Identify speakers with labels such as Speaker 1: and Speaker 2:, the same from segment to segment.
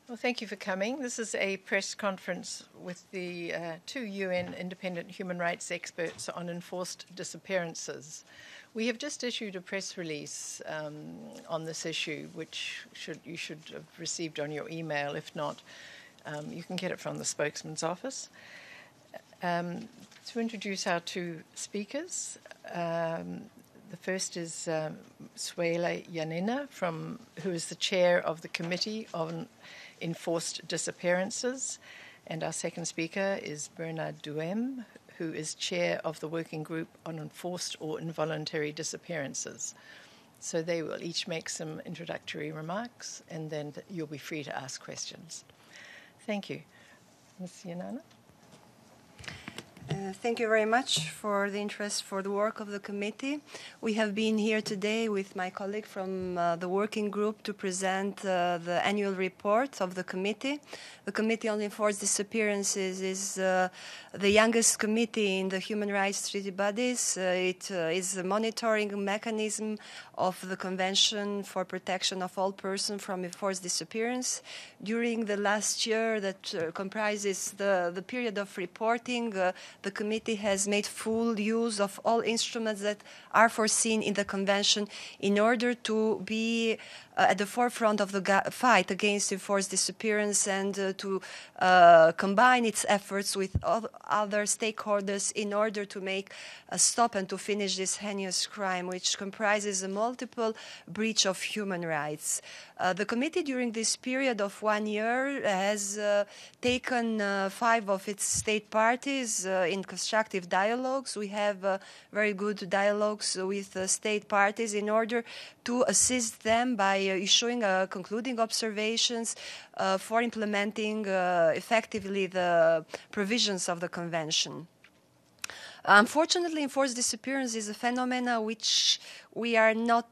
Speaker 1: Well, thank you for coming. This is a press conference with the two UN independent human rights experts on enforced disappearances. We have just issued a press release on this issue, which you should have received on your email. If not, you can get it from the spokesman's office. To introduce our two speakers, the first is Suela Janina, who is the chair of the Committee on Enforced Disappearances, and our second speaker is Bernard Duhaime, who is chair of the Working Group on Enforced or Involuntary Disappearances. So they will each make some introductory remarks, and then you'll be free to ask questions. Thank you. Ms. Janina?
Speaker 2: Thank you very much for the interest for the work of the committee. We have been here today with my colleague from the working group to present the annual report of the committee. The Committee on Enforced Disappearances is the youngest committee in the human rights treaty bodies. It is a monitoring mechanism of the Convention for Protection of All Persons from Enforced Disappearance. During the last year that comprises the period of reporting, the committee has made full use of all instruments that are foreseen in the Convention in order to be at the forefront of the fight against enforced disappearance and to combine its efforts with other stakeholders in order to make a stop and to finish this heinous crime, which comprises a multiple breach of human rights. The committee during this period of 1 year has taken 5 of its state parties in constructive dialogues. We have very good dialogues with state parties in order to assist them by issuing concluding observations for implementing effectively the provisions of the Convention. Unfortunately, enforced disappearance is a phenomenon which we are not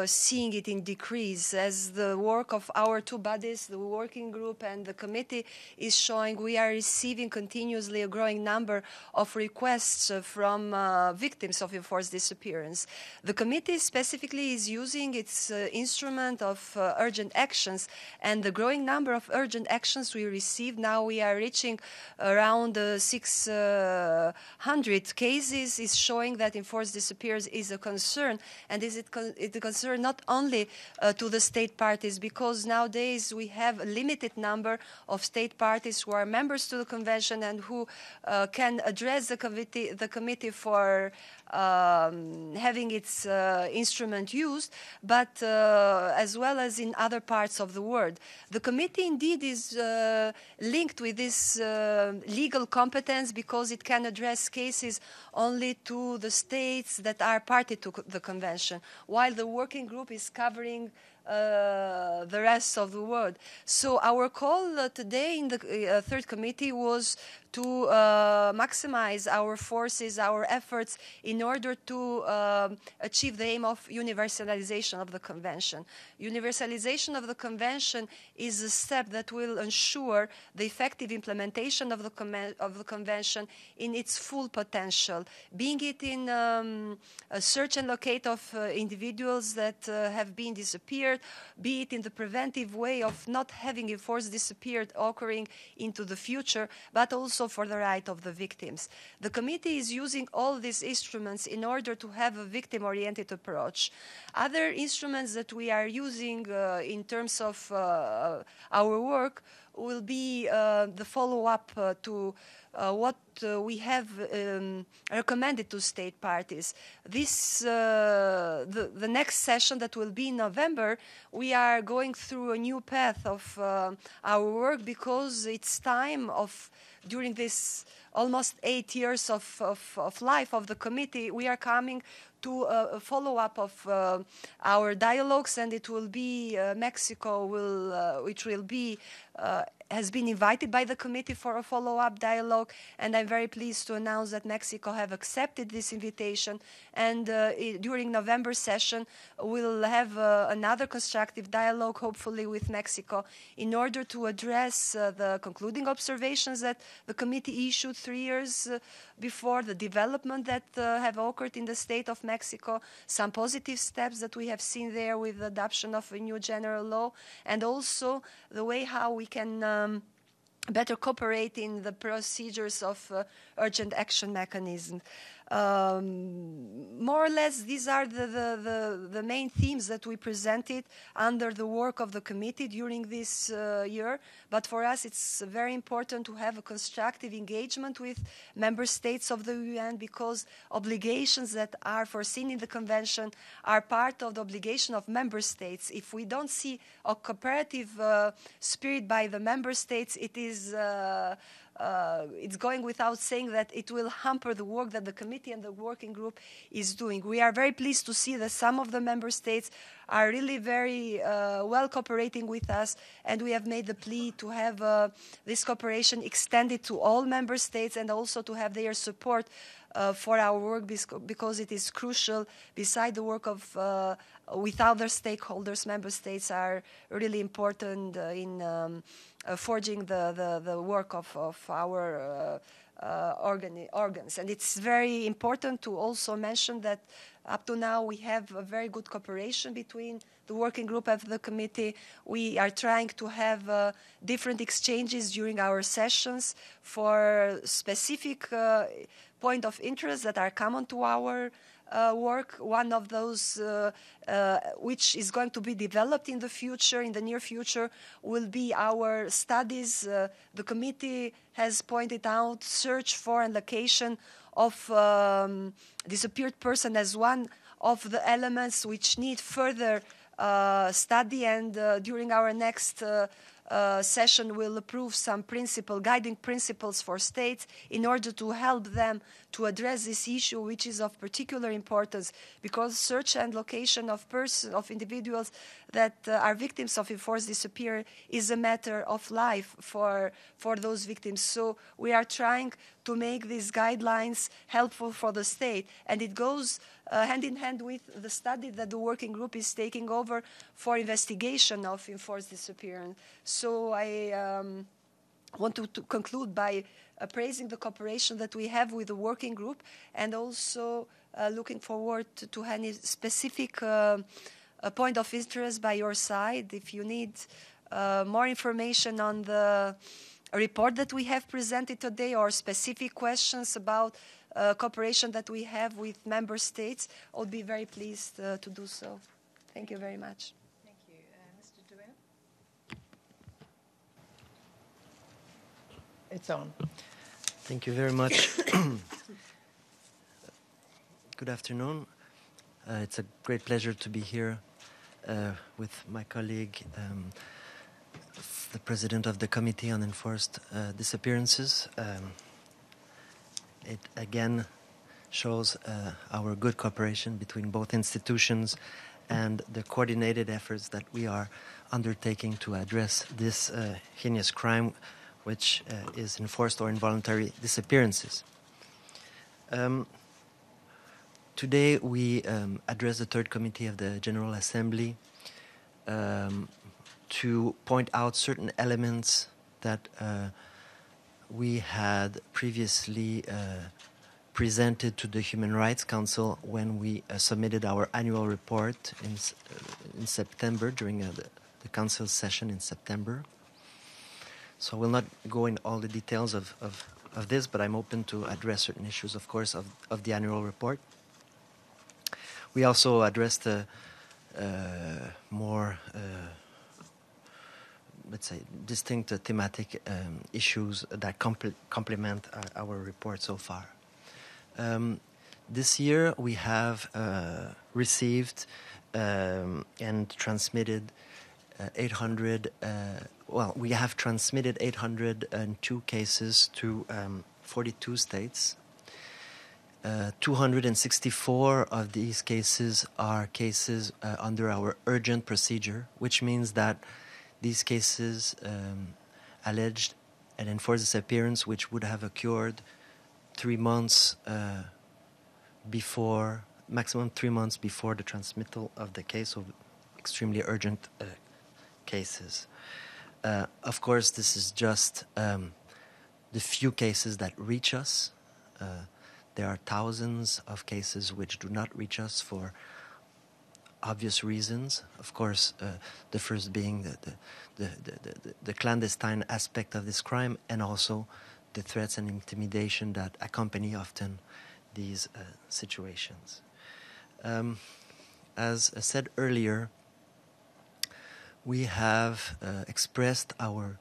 Speaker 2: seeing it in decrease. As the work of our two bodies, the working group and the committee, is showing, we are receiving continuously a growing number of requests from victims of enforced disappearance. The committee specifically is using its instrument of urgent actions, and the growing number of urgent actions we receive, now we are reaching around 600 cases, is showing that enforced disappearance is a concern. And is it a concern not only to the state parties, because nowadays we have a limited number of state parties who are members to the Convention and who can address the committee for having its instrument used, but as well as in other parts of the world. The committee indeed is linked with this legal competence because it can address cases only to the states that are party to the Convention, while the working group is covering the rest of the world. So our call today in the third committee was to maximize our forces, our efforts in order to achieve the aim of universalization of the Convention. Universalization of the Convention is a step that will ensure the effective implementation of the Convention in its full potential, being it in a search and locate of individuals that have been disappeared, be it in the preventive way of not having enforced disappeared occurring into the future, but also for the right of the victims. The committee is using all these instruments in order to have a victim-oriented approach. Other instruments that we are using in terms of our work will be the follow-up to what we have recommended to state parties. This, the next session that will be in November, we are going through a new path of our work because it's time during this almost 8 years of life of the committee, we are coming to a follow-up of our dialogues, and it will be Mexico which will be has been invited by the committee for a follow-up dialogue, and I'm very pleased to announce that Mexico have accepted this invitation, and during November session we'll have another constructive dialogue, hopefully with Mexico, in order to address the concluding observations that the committee issued 3 years before, the development that have occurred in the state of Mexico, some positive steps that we have seen there with the adoption of a new general law, and also the way how we can better cooperate in the procedures of urgent action mechanism. More or less, these are the main themes that we presented under the work of the committee during this year. But for us, it's very important to have a constructive engagement with member states of the UN, because obligations that are foreseen in the convention are part of the obligation of member states. If we don't see a cooperative spirit by the member states, it's going without saying that it will hamper the work that the committee and the working group is doing. We are very pleased to see that some of the member states are really very well cooperating with us, and we have made the plea to have this cooperation extended to all member states, and also to have their support for our work, because it is crucial. Beside the work of with other stakeholders, member states are really important in forging the work of our organs. And it's very important to also mention that up to now we have a very good cooperation between the working group and the committee. We are trying to have different exchanges during our sessions for specific point of interest that are common to our work. One of those which is going to be developed in the future, in the near future, will be our studies. The committee has pointed out search for and location of disappeared person as one of the elements which need further study, and during our next session we'll approve some guiding principles for states in order to help them to address this issue, which is of particular importance, because search and location of individuals that are victims of enforced disappearance is a matter of life for those victims. So we are trying to make these guidelines helpful for the state, and it goes hand in hand with the study that the working group is taking over for investigation of enforced disappearance. So I want to conclude by praising the cooperation that we have with the working group, and also looking forward to any specific point of interest by your side. If you need more information on the report that we have presented today, or specific questions about cooperation that we have with member states, I'll be very pleased to do so. Thank you very much.
Speaker 1: Thank you. Mr. Duhaime? It's on.
Speaker 3: Thank you very much. Good afternoon. It's a great pleasure to be here with my colleague, the president of the Committee on Enforced Disappearances. It again shows our good cooperation between both institutions and the coordinated efforts that we are undertaking to address this heinous crime, which is enforced or involuntary disappearances. Today we address the Third Committee of the General Assembly to point out certain elements that we had previously presented to the Human Rights Council when we submitted our annual report in September, during the Council session in September. So I will not go in all the details of this, but I'm open to address certain issues, of course, of the annual report. We also addressed the more let's say, distinct thematic issues that complement our report so far. This year we have received and transmitted 800, we have transmitted 802 cases to 42 states. 264 of these cases are cases under our urgent procedure, which means that these cases alleged an enforced disappearance which would have occurred 3 months before, maximum 3 months before the transmittal of the case, so extremely urgent cases. Of course, this is just the few cases that reach us. There are thousands of cases which do not reach us for obvious reasons. Of course, the first being the clandestine aspect of this crime, and also the threats and intimidation that accompany often these situations. As I said earlier, we have expressed our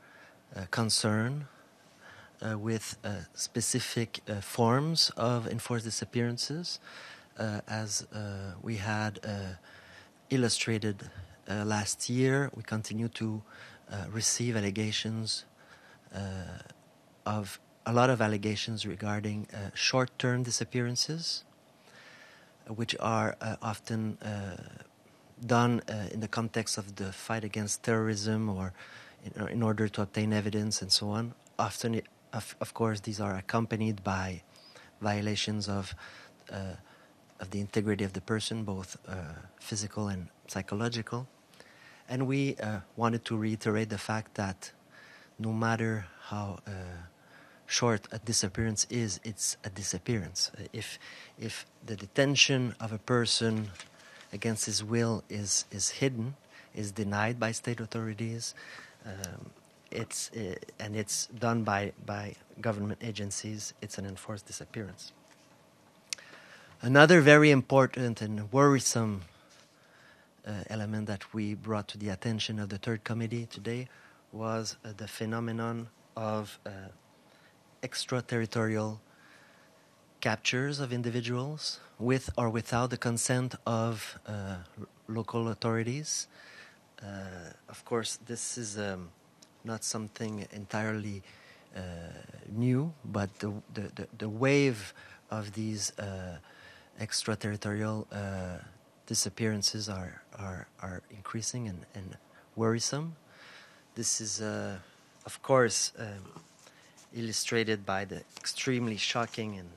Speaker 3: concern with specific forms of enforced disappearances, as we had illustrated last year. We continue to receive allegations of a lot of allegations regarding short-term disappearances, which are often done in the context of the fight against terrorism, or in order to obtain evidence and so on. Often, of course, these are accompanied by violations of the integrity of the person, both physical and psychological. And we wanted to reiterate the fact that no matter how short a disappearance is, it's a disappearance. If the detention of a person against his will is hidden, is denied by state authorities, and it's done by government agencies, it's an enforced disappearance. Another very important and worrisome element that we brought to the attention of the third committee today was the phenomenon of extra-territorial captures of individuals with or without the consent of local authorities. Of course, this is not something entirely new, but the wave of these extraterritorial disappearances are increasing and worrisome. This is, of course, illustrated by the extremely shocking and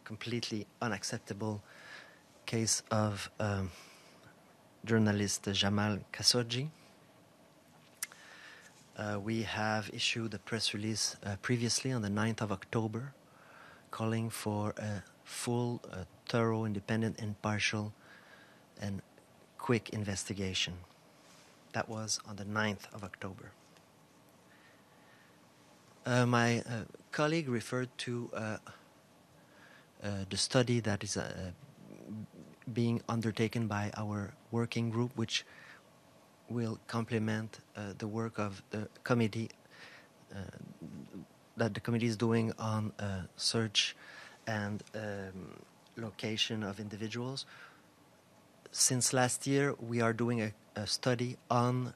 Speaker 3: completely unacceptable case of journalist Jamal Khashoggi. We have issued a press release previously on the 9th of October calling for a full, thorough, independent, impartial, and quick investigation. That was on the 9th of October. My colleague referred to the study that is being undertaken by our working group, which will complement the work of the committee that the committee is doing on search and location of individuals. Since last year, we are doing a study on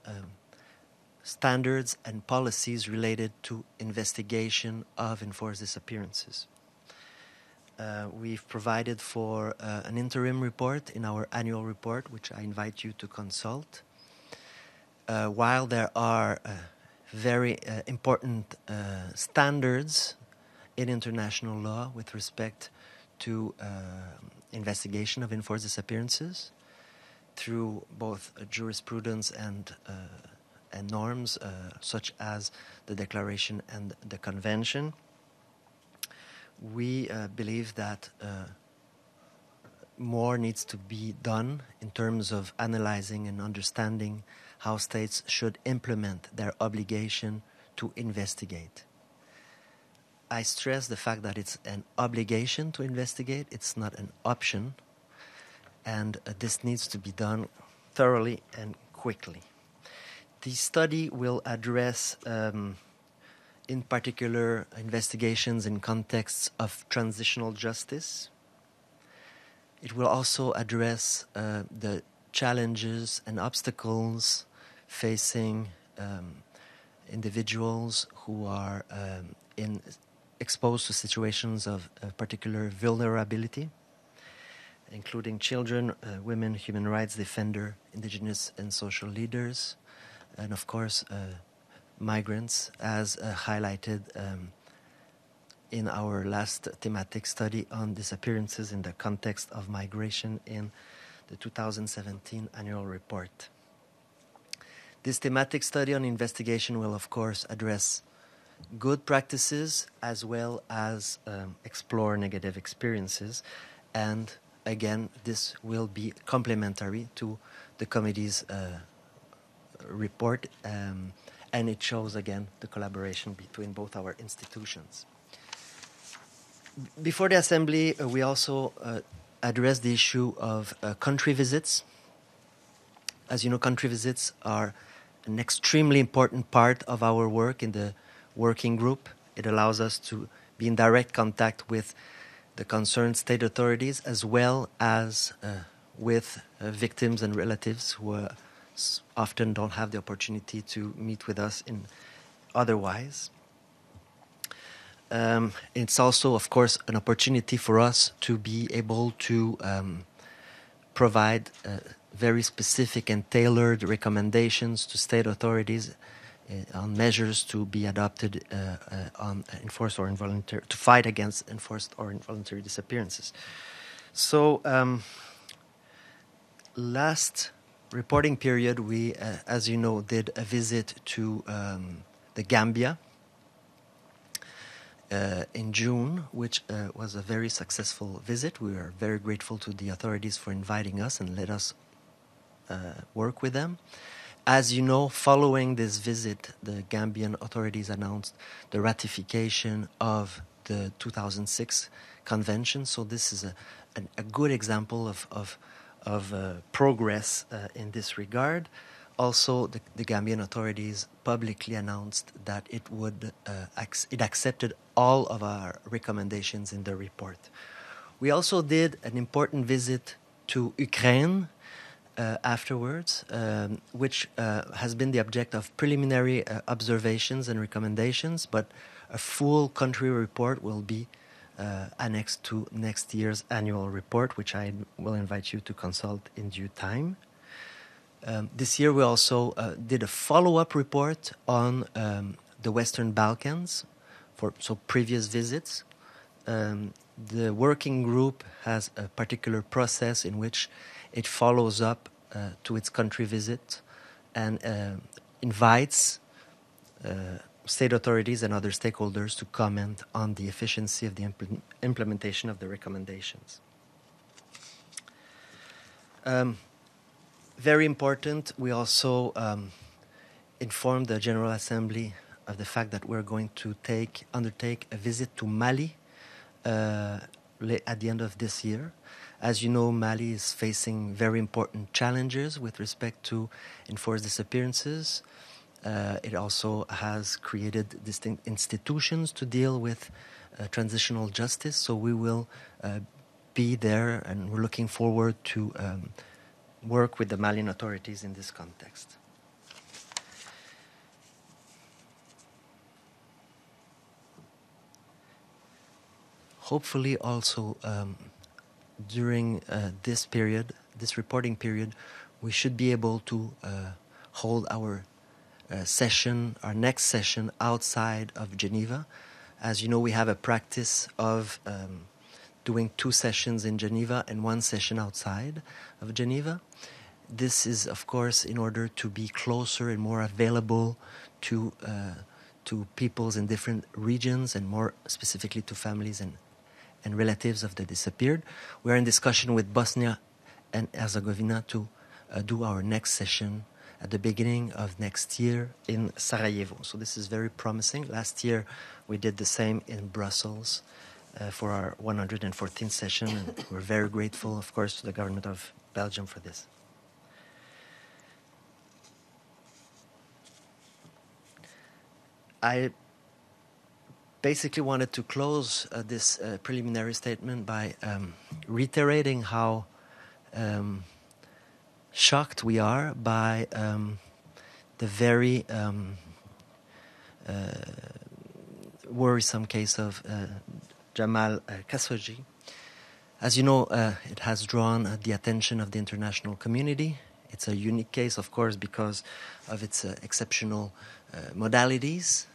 Speaker 3: standards and policies related to investigation of enforced disappearances. We've provided for an interim report in our annual report, which I invite you to consult. While there are very important standards in international law with respect to investigation of enforced disappearances through both jurisprudence and norms such as the Declaration and the Convention, we believe that more needs to be done in terms of analyzing and understanding how states should implement their obligation to investigate. I stress the fact that it's an obligation to investigate, it's not an option, and this needs to be done thoroughly and quickly. The study will address, in particular, investigations in contexts of transitional justice. It will also address the challenges and obstacles facing individuals who are exposed to situations of particular vulnerability, including children, women, human rights defenders, indigenous and social leaders, and of course migrants, as highlighted in our last thematic study on disappearances in the context of migration in the 2017 annual report. This thematic study on investigation will, of course, address good practices as well as explore negative experiences. And again, this will be complementary to the committee's report, and it shows again the collaboration between both our institutions. Before the assembly, we also addressed the issue of country visits. As you know, country visits are an extremely important part of our work in the working group. It allows us to be in direct contact with the concerned state authorities as well as with victims and relatives who often don't have the opportunity to meet with us in otherwise. It's also, of course, an opportunity for us to be able to provide very specific and tailored recommendations to state authorities on measures to be adopted on enforced or involuntary, to fight against enforced or involuntary disappearances. So, last reporting period, we, as you know, did a visit to the Gambia in June, which was a very successful visit. We are very grateful to the authorities for inviting us and let us work with them. As you know, following this visit, the Gambian authorities announced the ratification of the 2006 convention. So this is a good example of progress in this regard. Also, the Gambian authorities publicly announced that it would it accepted all of our recommendations in the report. We also did an important visit to Ukraine afterwards, which has been the object of preliminary observations and recommendations, but a full country report will be annexed to next year's annual report, which I will invite you to consult in due time. This year we also did a follow-up report on the Western Balkans for previous visits. The working group has a particular process in which it follows up to its country visit and invites state authorities and other stakeholders to comment on the efficiency of the implementation of the recommendations. Very important, we also informed the General Assembly of the fact that we're going to undertake a visit to Mali at the end of this year. As you know, Mali is facing very important challenges with respect to enforced disappearances. It also has created distinct institutions to deal with transitional justice. So we will be there, and we're looking forward to work with the Malian authorities in this context. Hopefully also during this period, this reporting period, we should be able to hold our session, our next session, outside of Geneva. As you know, we have a practice of doing 2 sessions in Geneva and 1 session outside of Geneva. This is, of course, in order to be closer and more available to peoples in different regions, and more specifically to families and relatives of the disappeared. We are in discussion with Bosnia and Herzegovina to do our next session at the beginning of next year in Sarajevo. So this is very promising. Last year we did the same in Brussels for our 114th session, and we're very grateful, of course, to the government of Belgium for this. I basically wanted to close this preliminary statement by reiterating how shocked we are by the very worrisome case of Jamal Khashoggi. As you know, it has drawn the attention of the international community. It's a unique case, of course, because of its exceptional modalities.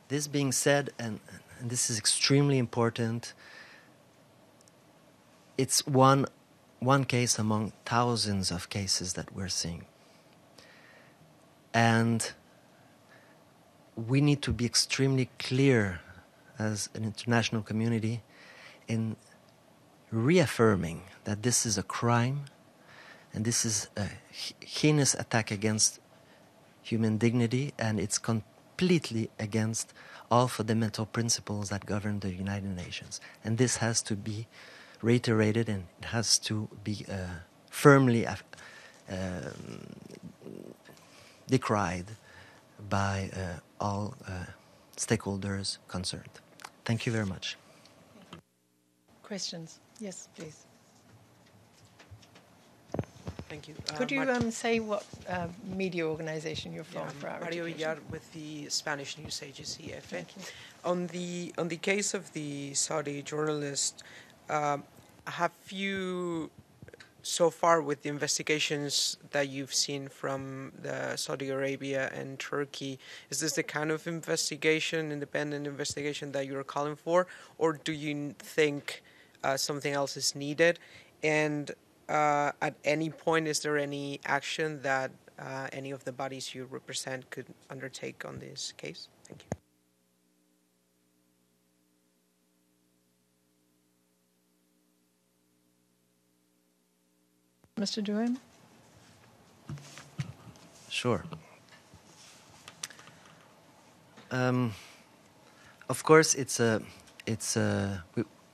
Speaker 3: This being said, and this is extremely important, it's one case among thousands of cases that we're seeing. And we need to be extremely clear as an international community in reaffirming that this is a crime and this is a heinous attack against human dignity, and it's completely against all fundamental principles that govern the United Nations. And this has to be reiterated, and it has to be firmly decried by all stakeholders concerned. Thank you very much.
Speaker 1: Questions? Yes, please.
Speaker 4: Thank you.
Speaker 1: Could you say what media organization you're from for our
Speaker 4: Mario
Speaker 1: education?
Speaker 4: Villar with the Spanish news agency EFE.
Speaker 1: Thank you.
Speaker 4: On the case of the Saudi journalist, have you, so far with the investigations that you've seen from the Saudi Arabia and Turkey, is this the kind of investigation, independent investigation that you're calling for, or do you think something else is needed? And at any point, is there any action that any of the bodies you represent could undertake on this case? Thank you.
Speaker 1: Mr. Duhaime?
Speaker 3: Sure. Of course,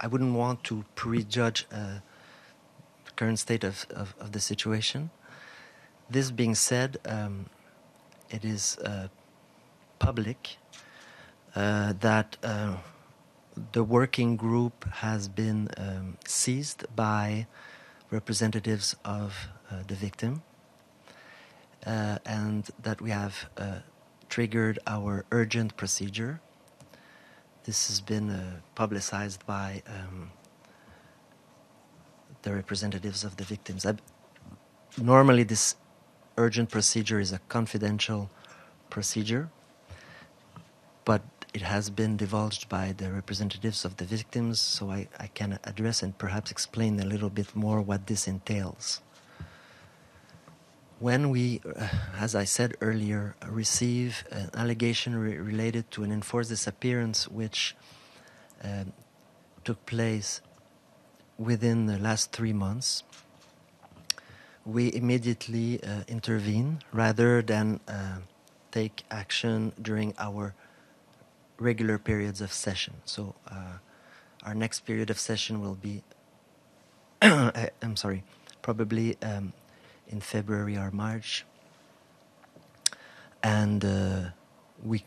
Speaker 3: I wouldn't want to prejudge the current state of the situation. This being said, it is public that the working group has been seized by representatives of the victim, and that we have triggered our urgent procedure. This has been publicized by the representatives of the victims. Normally, this urgent procedure is a confidential procedure, but it has been divulged by the representatives of the victims, so I can address and perhaps explain a little bit more what this entails. When we, as I said earlier, receive an allegation related to an enforced disappearance which took place within the last 3 months, we immediately intervene rather than take action during our regular periods of session. So our next period of session will be, probably in February or March, and we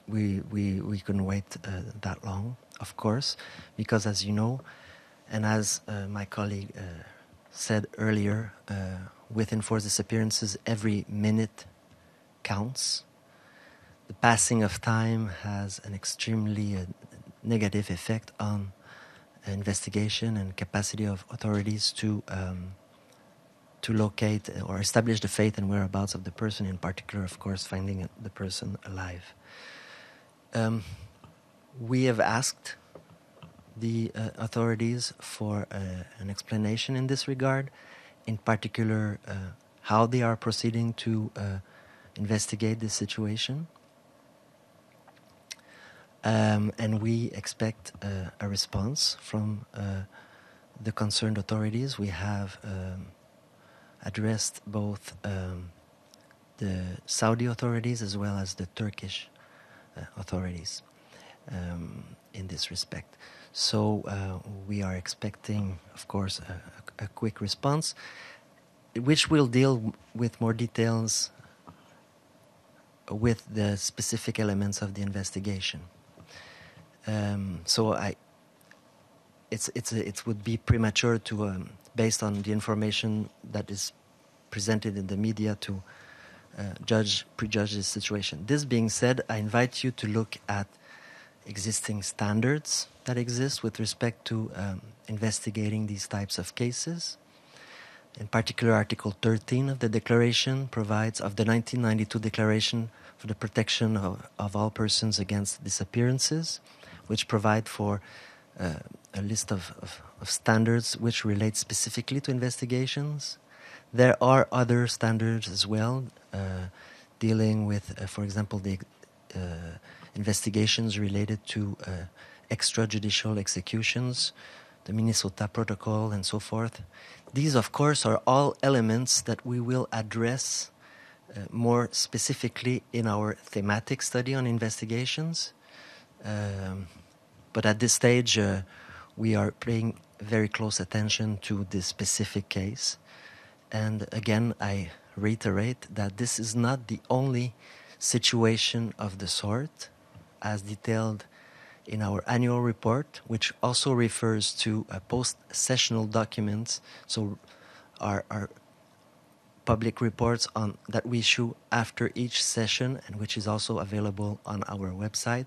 Speaker 3: couldn't wait that long, of course, because as you know, and as my colleague said earlier, with enforced disappearances, every minute counts. The passing of time has an extremely negative effect on investigation and capacity of authorities to locate or establish the fate and whereabouts of the person, in particular, of course, finding the person alive. We have asked the authorities for an explanation in this regard, in particular how they are proceeding to investigate this situation. And we expect a response from the concerned authorities. We have addressed both the Saudi authorities as well as the Turkish authorities in this respect. So we are expecting, of course, a quick response, which will deal with more details with the specific elements of the investigation. So it would be premature to, based on the information that is presented in the media, to prejudge this situation. This being said, I invite you to look at existing standards that exist with respect to investigating these types of cases. In particular, Article 13 of the Declaration provides of the 1992 Declaration for the Protection of All Persons Against Disappearances, which provide for a list of standards which relate specifically to investigations. There are other standards as well, dealing with, for example, the investigations related to extrajudicial executions, the Minnesota Protocol, and so forth. These, of course, are all elements that we will address more specifically in our thematic study on investigations. But at this stage, we are paying very close attention to this specific case. And again, I reiterate that this is not the only situation of the sort, as detailed in our annual report, which also refers to post-sessional documents, so our public reports that we issue after each session, and which is also available on our website.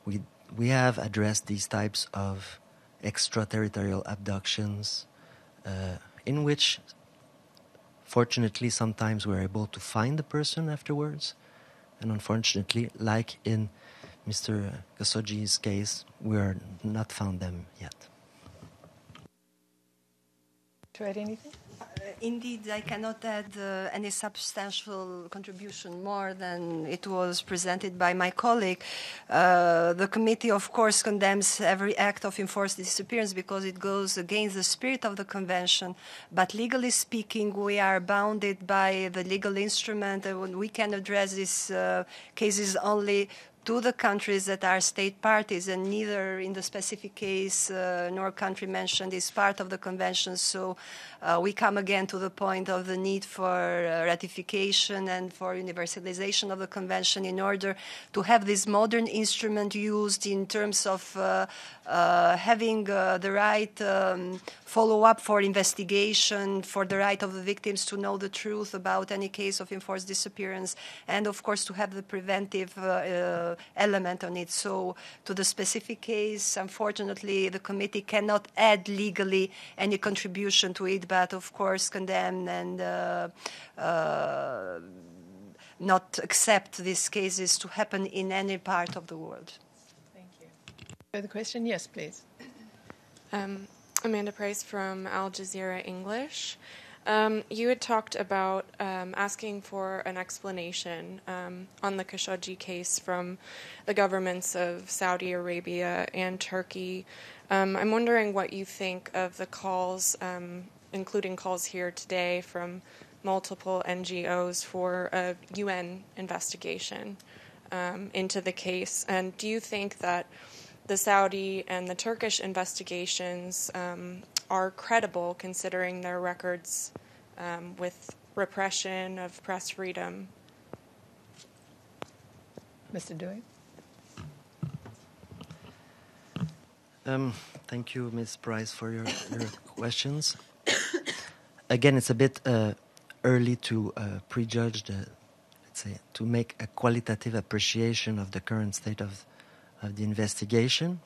Speaker 3: We have addressed these types of extraterritorial abductions, in which, fortunately, sometimes we're able to find the person afterwards, and unfortunately, like in Mr. Khashoggi's case, we are not found them yet.
Speaker 1: To add anything?
Speaker 2: Indeed, I cannot add any substantial contribution more than it was presented by my colleague. The committee, of course, condemns every act of enforced disappearance because it goes against the spirit of the convention. But legally speaking, we are bounded by the legal instrument, and we can address these cases only to the countries that are state parties, and neither in the specific case nor country mentioned is part of the convention. So we come again to the point of the need for ratification and for universalization of the convention in order to have this modern instrument used in terms of having the right follow-up for investigation, for the right of the victims to know the truth about any case of enforced disappearance, and of course to have the preventive element on it. So to the specific case, unfortunately, the committee cannot add legally any contribution to it, but of course condemn and not accept these cases to happen in any part of the world.
Speaker 1: Thank you. Further question? Yes, please.
Speaker 5: Amanda Price from Al Jazeera English. You had talked about asking for an explanation on the Khashoggi case from the governments of Saudi Arabia and Turkey. I'm wondering what you think of the calls, including calls here today from multiple NGOs for a UN investigation into the case. And do you think that the Saudi and the Turkish investigations are credible, considering their records with repression of press freedom?
Speaker 1: Mr. Duhaime?
Speaker 3: Thank you, Ms. Price, for your questions. Again, it's a bit early to prejudge to make a qualitative appreciation of the current state of the investigation.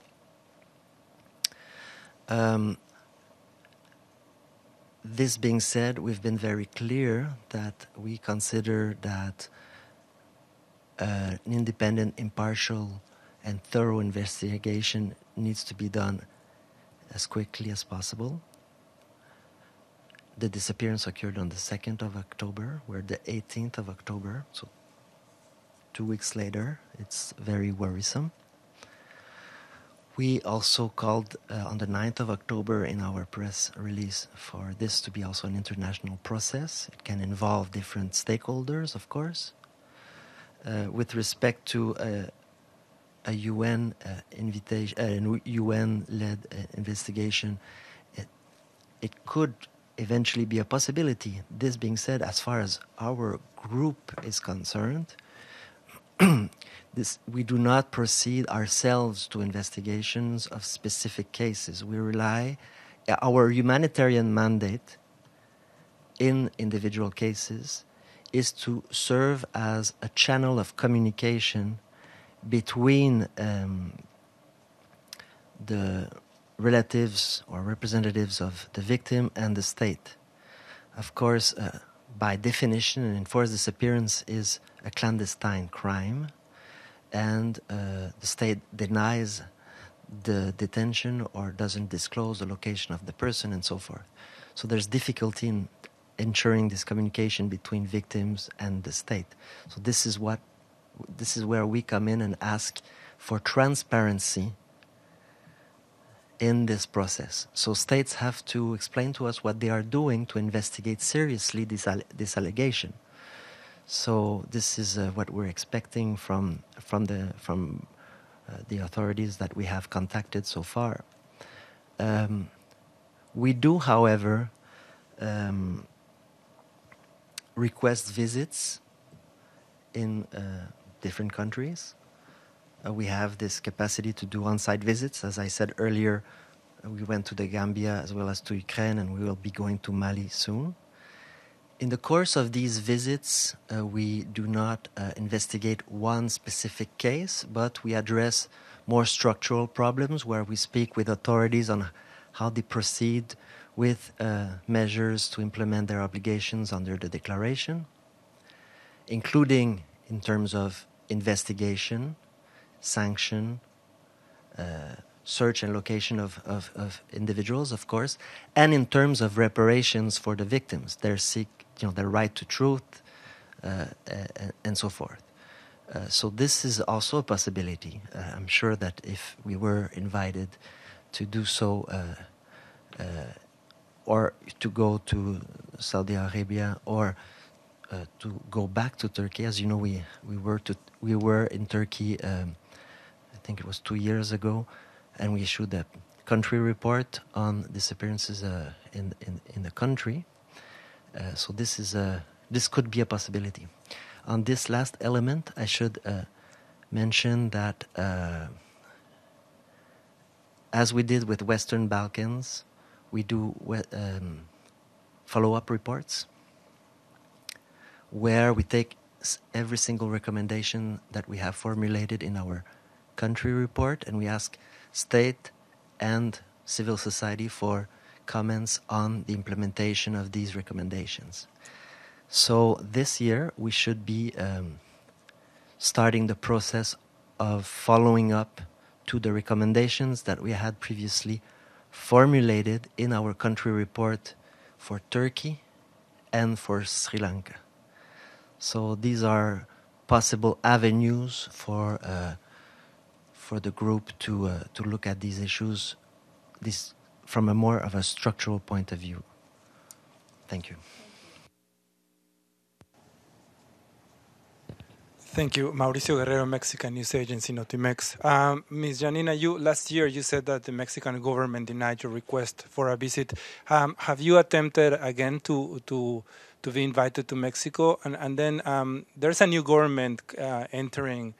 Speaker 3: This being said, we've been very clear that we consider that an independent, impartial, and thorough investigation needs to be done as quickly as possible. The disappearance occurred on the 2nd of October. We're the 18th of October, so 2 weeks later. It's very worrisome. We also called on the 9th of October in our press release for this to be also an international process. It can involve different stakeholders, of course. With respect to a UN UN-led investigation, it could eventually be a possibility. This being said, as far as our group is concerned, we do not proceed ourselves to investigations of specific cases. We rely, our humanitarian mandate in individual cases is to serve as a channel of communication between the relatives or representatives of the victim and the state. of course, by definition, an enforced disappearance is a clandestine crime, and the state denies the detention or doesn't disclose the location of the person and so forth. So there's difficulty in ensuring this communication between victims and the state. So this is where we come in and ask for transparency in this process. So states have to explain to us what they are doing to investigate seriously this allegation. So this is what we're expecting from the authorities that we have contacted so far. We do, however, request visits in different countries. We have this capacity to do on-site visits. As I said earlier, we went to the Gambia as well as to Ukraine, and we will be going to Mali soon. In the course of these visits, we do not investigate one specific case, but we address more structural problems where we speak with authorities on how they proceed with measures to implement their obligations under the declaration, including in terms of investigation, sanction, search and location of individuals, of course, and in terms of reparations for the victims, their right to truth, and so forth. So this is also a possibility. I'm sure that if we were invited to do so, or to go to Saudi Arabia, or to go back to Turkey, as you know, we were in Turkey. I think it was 2 years ago, and we issued a country report on disappearances in the country. So this could be a possibility. On this last element, I should mention that as we did with Western Balkans, we do follow-up reports where we take every single recommendation that we have formulated in our country report, and we ask state and civil society for comments on the implementation of these recommendations. So this year we should be starting the process of following up to the recommendations that we had previously formulated in our country report for Turkey and for Sri Lanka. So these are possible avenues for the group to look at these issues from a more of a structural point of view. Thank you.
Speaker 6: Thank you. Mauricio Guerrero, Mexican News Agency, Notimex. Ms. Janina, last year you said that the Mexican government denied your request for a visit. Have you attempted again to be invited to Mexico? And then there's a new government entering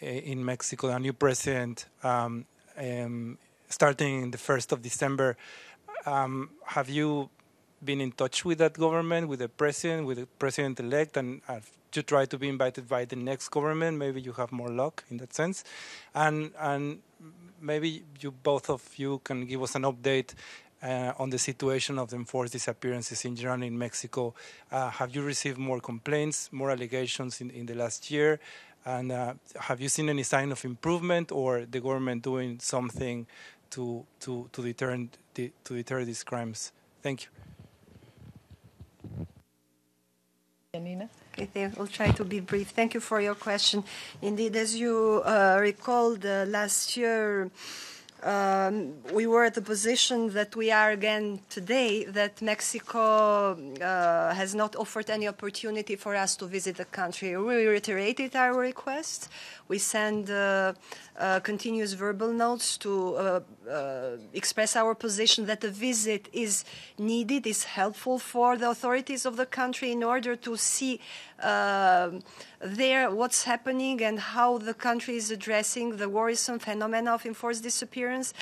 Speaker 6: in Mexico, a new president starting the 1st of December. Have you been in touch with that government, with the president-elect, and to try to be invited by the next government? Maybe you have more luck in that sense. And maybe both of you can give us an update on the situation of the enforced disappearances in general in Mexico. Have you received more complaints, more allegations in the last year? And have you seen any sign of improvement, or the government doing something to deter these crimes? Thank you.
Speaker 1: Janina?
Speaker 2: Okay, I'll try to be brief. Thank you for your question. Indeed, as you recalled, last year we were at the position that we are again today, that Mexico has not offered any opportunity for us to visit the country. We reiterated our request. We send continuous verbal notes to express our position that the visit is needed, is helpful for the authorities of the country in order to see there what's happening and how the country is addressing the worrisome phenomena of enforced disappearance.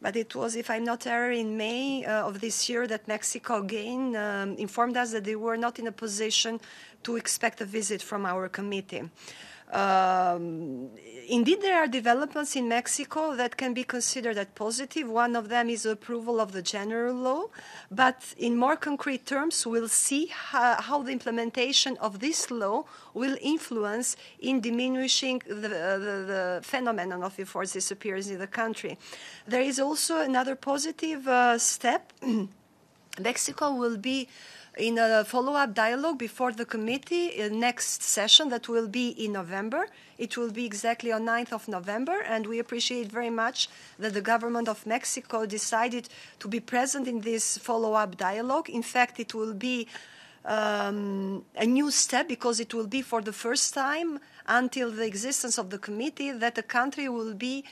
Speaker 2: But it was, if I'm not error, in May of this year that Mexico again informed us that they were not in a position to expect a visit from our committee. Indeed, there are developments in Mexico that can be considered as positive. One of them is the approval of the general law, but in more concrete terms, we'll see how the implementation of this law will influence in diminishing the phenomenon of enforced disappearance in the country. There is also another positive step. Mexico will be in a follow-up dialogue before the committee next session that will be in November. It will be exactly on 9th of November, and we appreciate very much that the government of Mexico decided to be present in this follow-up dialogue. In fact, it will be a new step because it will be for the first time until the existence of the committee that the country will be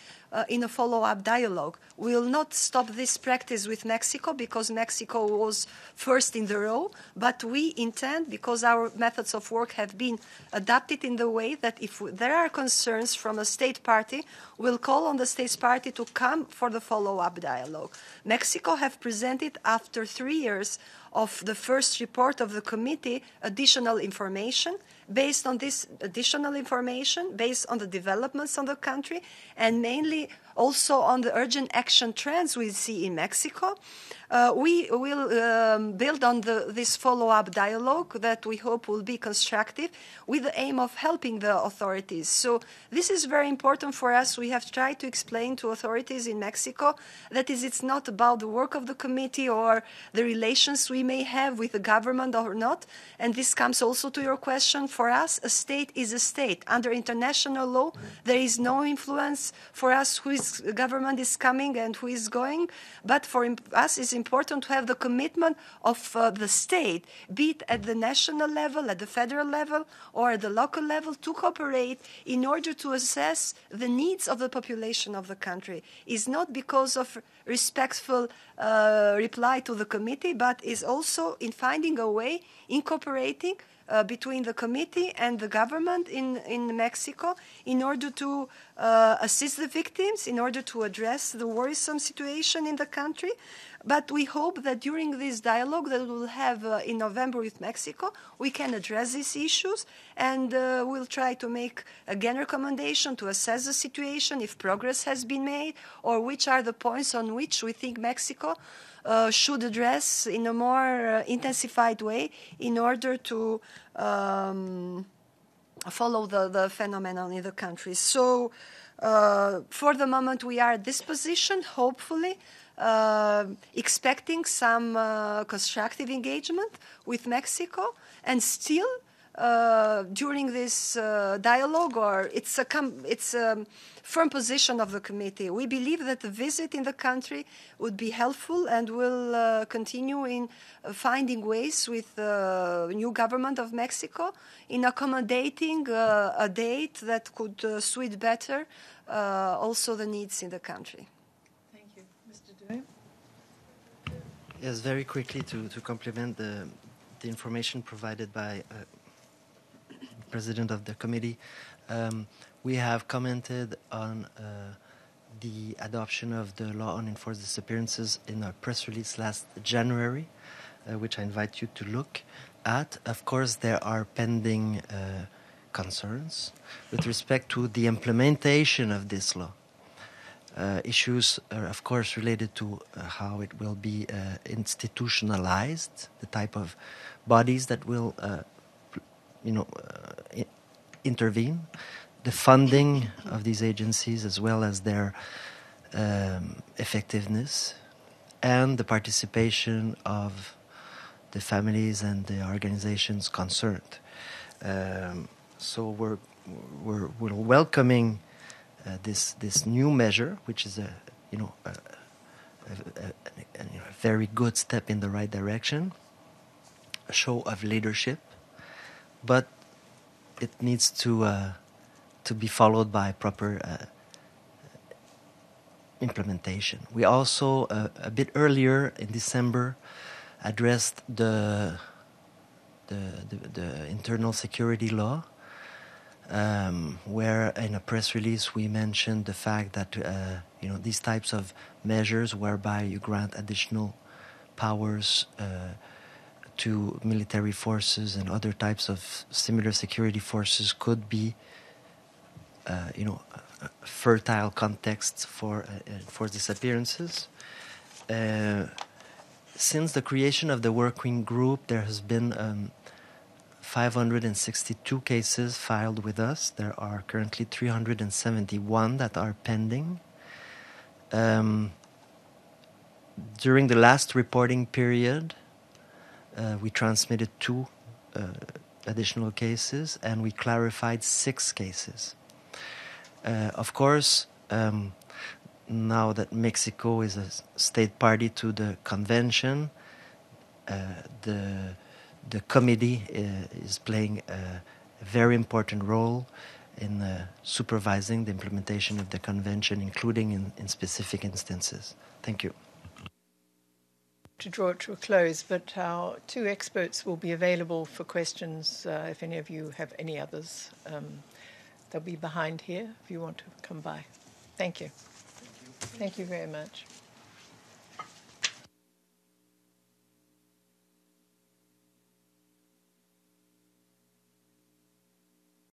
Speaker 2: in a follow-up dialogue. We will not stop this practice with Mexico because Mexico was first in the row, but we intend, because our methods of work have been adapted in the way that if there are concerns from a state party, we'll call on the state party to come for the follow-up dialogue. Mexico have presented, after 3 years of the first report of the committee, additional information. Based on this additional information, based on the developments on the country, and mainly also on the urgent action trends we see in Mexico, we will build on this follow-up dialogue that we hope will be constructive with the aim of helping the authorities. So this is very important for us. We have tried to explain to authorities in Mexico that it's not about the work of the committee or the relations we may have with the government or not. And this comes also to your question. For us, a state is a state. Under international law, there is no influence for us whose government is coming and who is going. But for us, it's important to have the commitment of the state, be it at the national level, at the federal level, or at the local level, to cooperate in order to assess the needs of the population of the country. It's not because of respectful reply to the committee, but is also in finding a way in cooperating between the committee and the government in Mexico in order to assist the victims, in order to address the worrisome situation in the country. But we hope that during this dialogue that we'll have in November with Mexico, we can address these issues, and we'll try to make, again, recommendation to assess the situation, if progress has been made, or which are the points on which we think Mexico should address in a more intensified way in order to follow the phenomenon in the country. So for the moment we are at this position, hopefully expecting some constructive engagement with Mexico, and still during this dialogue, or it's a firm position of the committee. We believe that the visit in the country would be helpful, and will continue in finding ways with the new government of Mexico in accommodating a date that could suit better also the needs in the country.
Speaker 1: Thank you. Mr. Duhaime?
Speaker 3: Yes, very quickly to complement the information provided by President of the committee. We have commented on the adoption of the law on enforced disappearances in our press release last January, which I invite you to look at. Of course, there are pending concerns with respect to the implementation of this law. Issues are, of course, related to how it will be institutionalized, the type of bodies that will intervene, the funding of these agencies, as well as their effectiveness, and the participation of the families and the organizations concerned. So we're welcoming this new measure, which is a very good step in the right direction, a show of leadership, but it needs to be followed by proper implementation. We also a bit earlier in December addressed the internal security law, where in a press release we mentioned the fact that these types of measures whereby you grant additional powers to military forces and other types of similar security forces could be, fertile contexts for disappearances. Since the creation of the working group, there has been 562 cases filed with us. There are currently 371 that are pending. During the last reporting period, we transmitted 2 additional cases, and we clarified 6 cases. Of course, now that Mexico is a state party to the convention, the committee is playing a very important role in supervising the implementation of the convention, including in specific instances. Thank you.
Speaker 1: To draw it to a close, but our 2 experts will be available for questions if any of you have any others. They'll be behind here if you want to come by. Thank you. Thank you very much.